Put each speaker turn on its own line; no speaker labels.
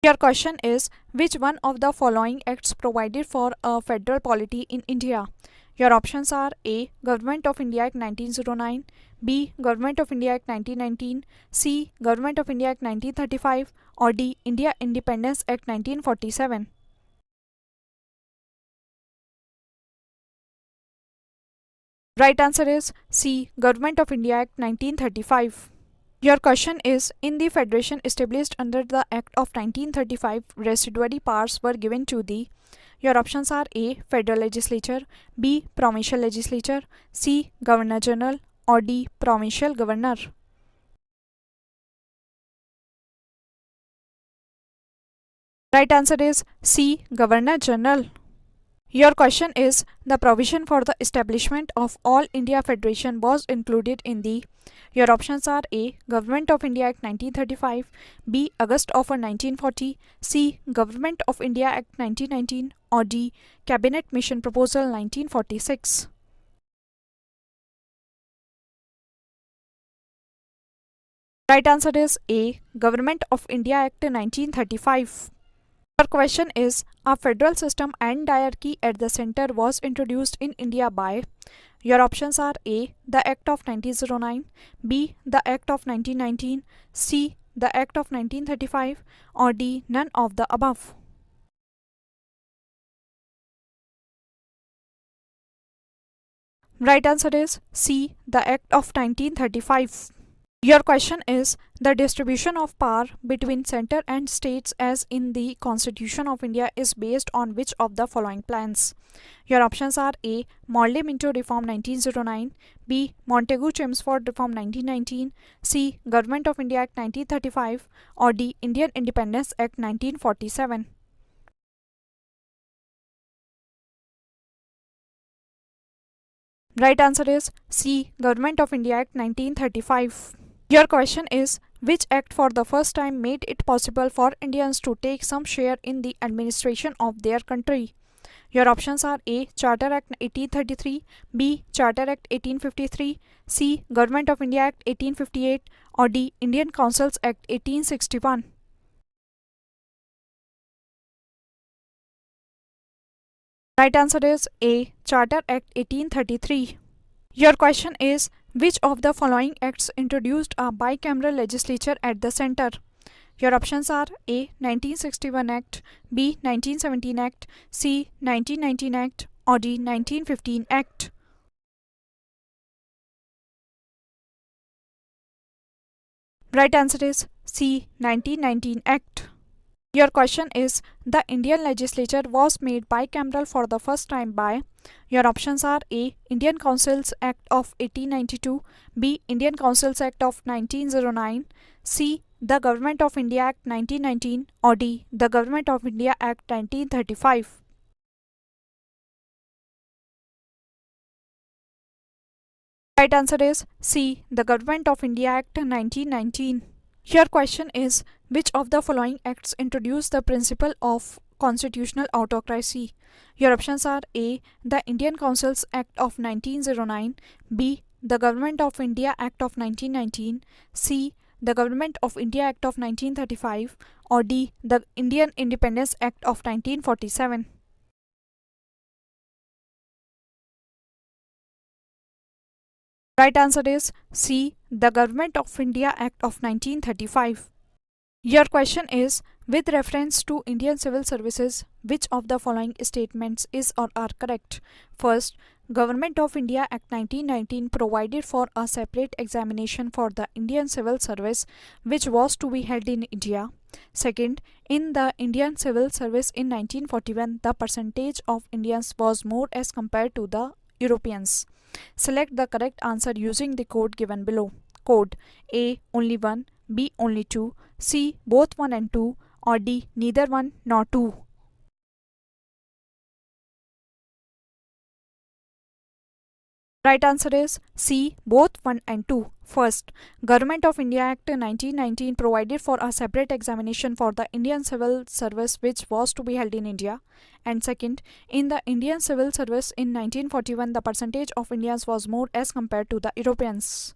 Your question is, which one of the following acts provided for a federal polity in India? Your options are A. Government of India Act 1909, B. Government of India Act 1919, C. Government of India Act 1935, or D. India Independence Act 1947. Right answer is C. Government of India Act 1935. Your question is, in the federation established under the Act of 1935, residuary powers were given to the. Your options are A. Federal Legislature, B. Provincial Legislature, C. Governor General, or D. Provincial Governor. Right answer is C. Governor General. Your question is, the provision for the establishment of All India Federation was included in the. Your options are A. Government of India Act 1935, B. August of 1940, C. Government of India Act 1919, or D. Cabinet Mission Proposal 1946. Right answer is A. Government of India Act 1935. Our question is, a federal system and diarchy at the center was introduced in India by. Your options are A. The Act of 1909, B. The Act of 1919, C. The Act of 1935, or D. None of the above. Right answer is C. The Act of 1935. Your question is, the distribution of power between center and states as in the Constitution of India is based on which of the following plans? Your options are A. Morley-Minto Reform 1909, B. Montagu-Chelmsford Reform 1919, C. Government of India Act 1935, or D. Indian Independence Act 1947. Right answer is C. Government of India Act 1935. Your question is, which act for the first time made it possible for Indians to take some share in the administration of their country? Your options are A. Charter Act 1833, B. Charter Act 1853, C. Government of India Act 1858, or D. Indian Councils Act 1861. Right answer is A. Charter Act 1833. Your question is, which of the following acts introduced a bicameral legislature at the center? Your options are A. 1961 Act, B. 1917 Act, C. 1919 Act, or D. 1915 Act. Right answer is C. 1919 Act. Your question is, the Indian legislature was made bicameral for the first time by. Your options are A. Indian Councils Act of 1892, B. Indian Councils Act of 1909, C. The Government of India Act 1919, or D. The Government of India Act 1935. Right answer is C. The Government of India Act 1919. Your question is, which of the following acts introduced the principle of constitutional autocracy? Your options are A. The Indian Councils Act of 1909, B. The Government of India Act of 1919, C. The Government of India Act of 1935, or D. The Indian Independence Act of 1947. Right answer is C. The Government of India Act of 1935. Your question is, with reference to Indian civil services, which of the following statements is or are correct? First, Government of India Act 1919 provided for a separate examination for the Indian civil service which was to be held in India. Second, in the Indian civil service in 1941, the percentage of Indians was more as compared to the Europeans. Select the correct answer using the code given below. Code A. Only 1, B. Only 2, C. Both 1 and 2, or D. Neither 1 nor 2. Right answer is C. Both 1 and 2. First, Government of India Act 1919 provided for a separate examination for the Indian civil service which was to be held in India. And second, in the Indian civil service in 1941, the percentage of Indians was more as compared to the Europeans.